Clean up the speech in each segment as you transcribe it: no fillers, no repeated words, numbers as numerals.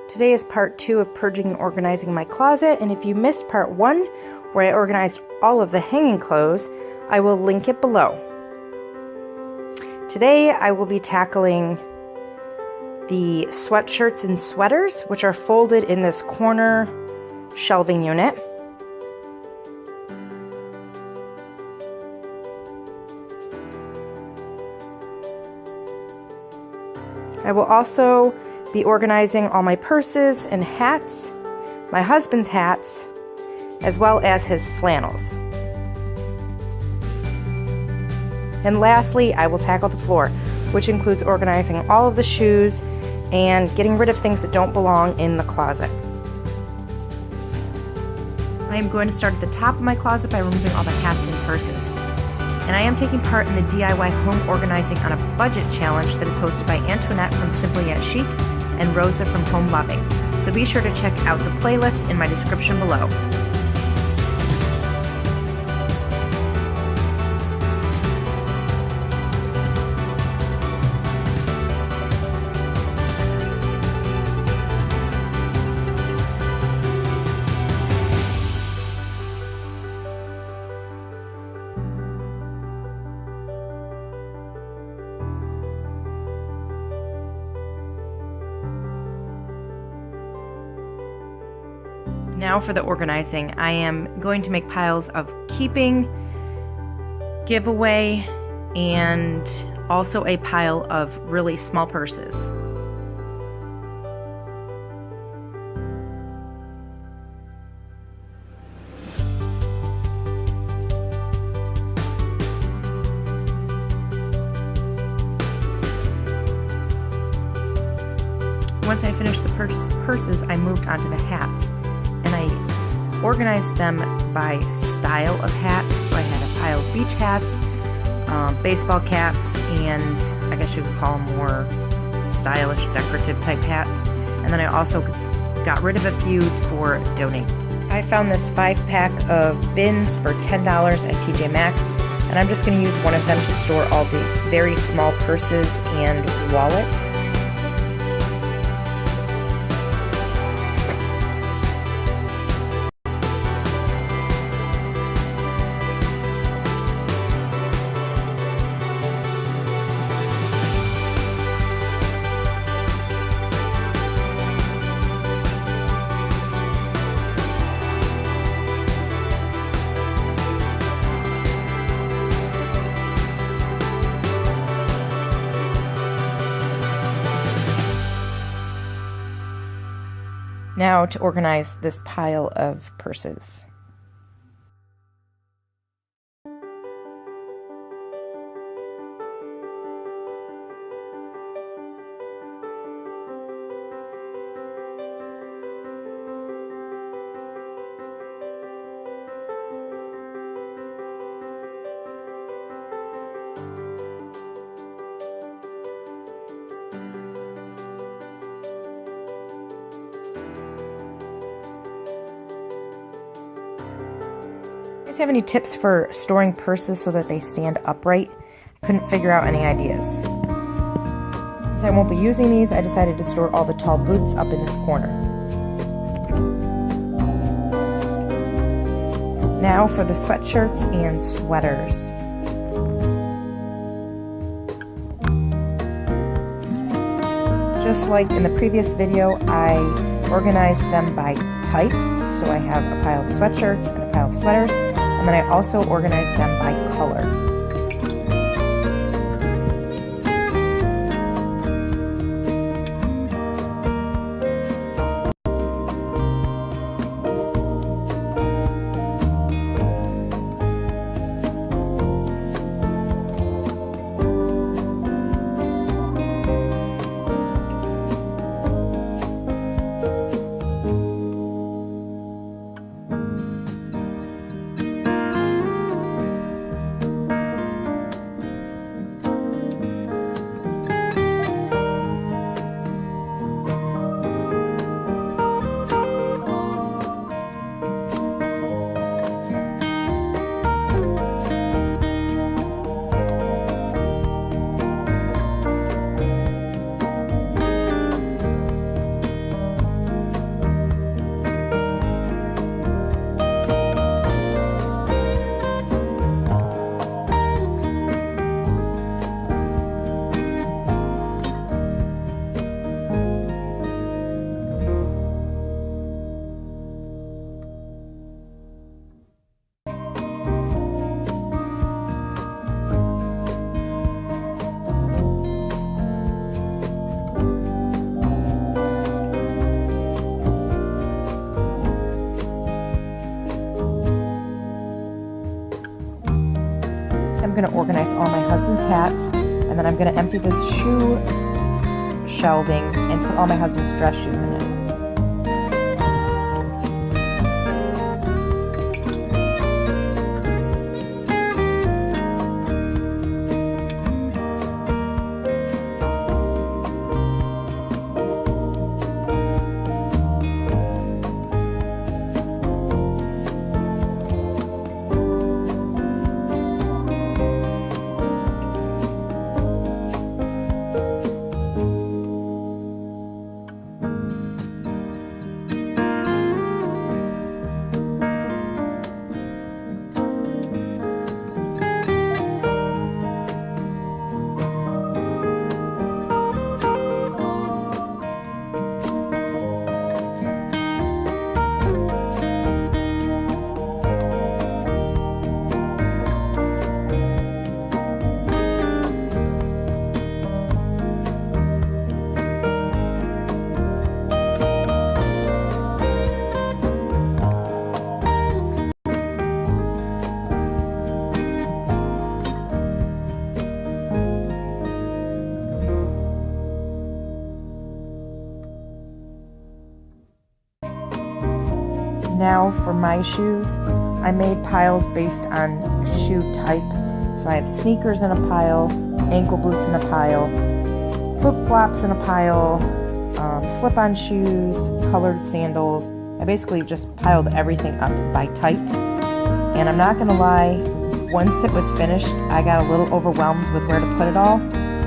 Today is part 2 of purging and organizing my closet, and if you missed part 1, where I organized all of the hanging clothes, I will link it below. Today I will be tackling the sweatshirts and sweaters, which are folded in this corner shelving unit. I will also be organizing all my purses and hats, my husband's hats, as well as his flannels. And lastly, I will tackle the floor, which includes organizing all of the shoes and getting rid of things that don't belong in the closet. I am going to start at the top of my closet by removing all the hats and purses. And I am taking part in the DIY Home Organizing on a Budget Challenge that is hosted by Antoinette from Simply at Chic and Rosa from Home Loving. So be sure to check out the playlist in my description below. Now for the organizing. I am going to make piles of keeping, giveaway, and also a pile of really small purses. Once I finished the purses, I moved on to the hats. And I organized them by style of hat. So I had a pile of beach hats, baseball caps, and I guess you could call them more stylish, decorative type hats. And then I also got rid of a few for donate. I found this 5-pack of bins for $10 at TJ Maxx, and I'm just going to use one of them to store all the very small purses and wallets. Now to organize this pile of purses. Do you guys have any tips for storing purses so that they stand upright? I couldn't figure out any ideas. Since I won't be using these, I decided to store all the tall boots up in this corner. Now for the sweatshirts and sweaters. Just like in the previous video, I organized them by type. So I have a pile of sweatshirts and a pile of sweaters. And then I also organized them by color. I'm going to organize all my husband's hats, and then I'm going to empty this shoe shelving and put all my husband's dress shoes in it. Now for my shoes, I made piles based on shoe type. So I have sneakers in a pile, ankle boots in a pile, flip-flops in a pile, slip-on shoes, colored sandals. I basically just piled everything up by type. And I'm not gonna lie, once it was finished, I got a little overwhelmed with where to put it all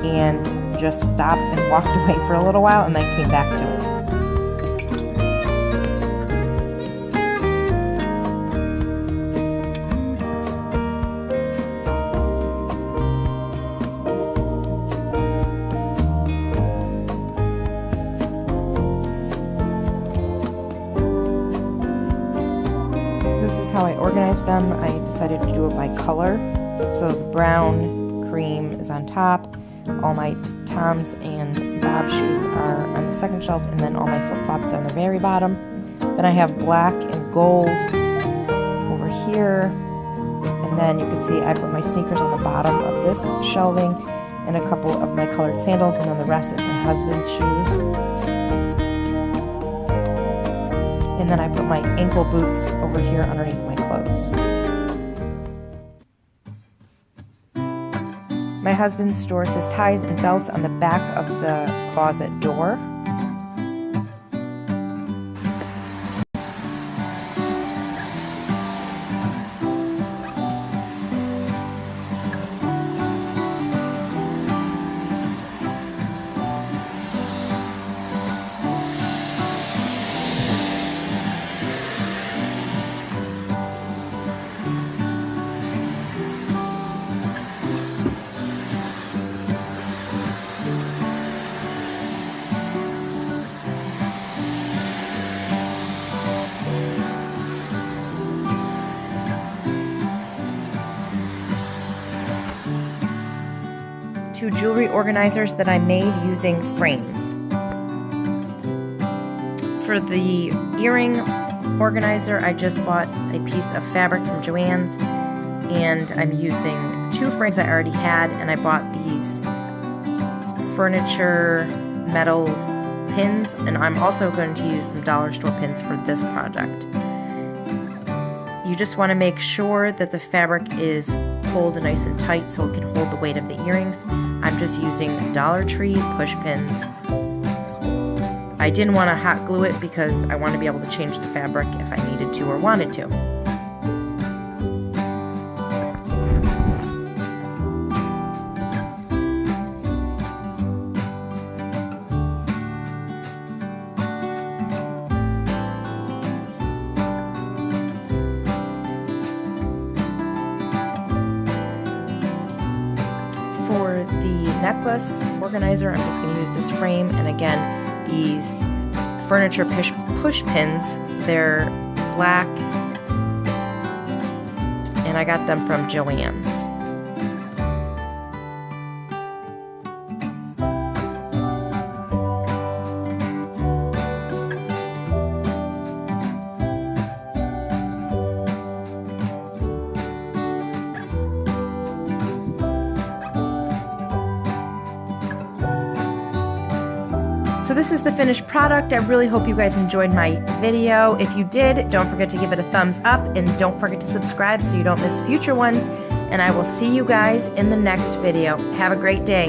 and just stopped and walked away for a little while and then came back to it. How I organized them. I decided to do it by color. So the brown cream is on top. All my Toms and Bob shoes are on the second shelf, and then all my flip-flops are on the very bottom. Then I have black and gold over here. And then you can see I put my sneakers on the bottom of this shelving and a couple of my colored sandals, and then the rest is my husband's shoes. And then I put my ankle boots over here underneath my clothes. My husband stores his ties and belts on the back of the closet door. Two jewelry organizers that I made using frames. For the earring organizer, I just bought a piece of fabric from Joann's, and I'm using two frames I already had, and I bought these furniture metal pins, and I'm also going to use some dollar store pins for this project. You just want to make sure that the fabric is pulled nice and tight so it can hold the weight of the earrings. I'm just using Dollar Tree push pins. I didn't want to hot glue it because I want to be able to change the fabric if I needed to or wanted to. For the necklace organizer, I'm just going to use this frame, and again, these furniture push pins, they're black, and I got them from Joann's. So this is the finished product. I really hope you guys enjoyed my video. If you did, don't forget to give it a thumbs up and don't forget to subscribe so you don't miss future ones. And I will see you guys in the next video. Have a great day.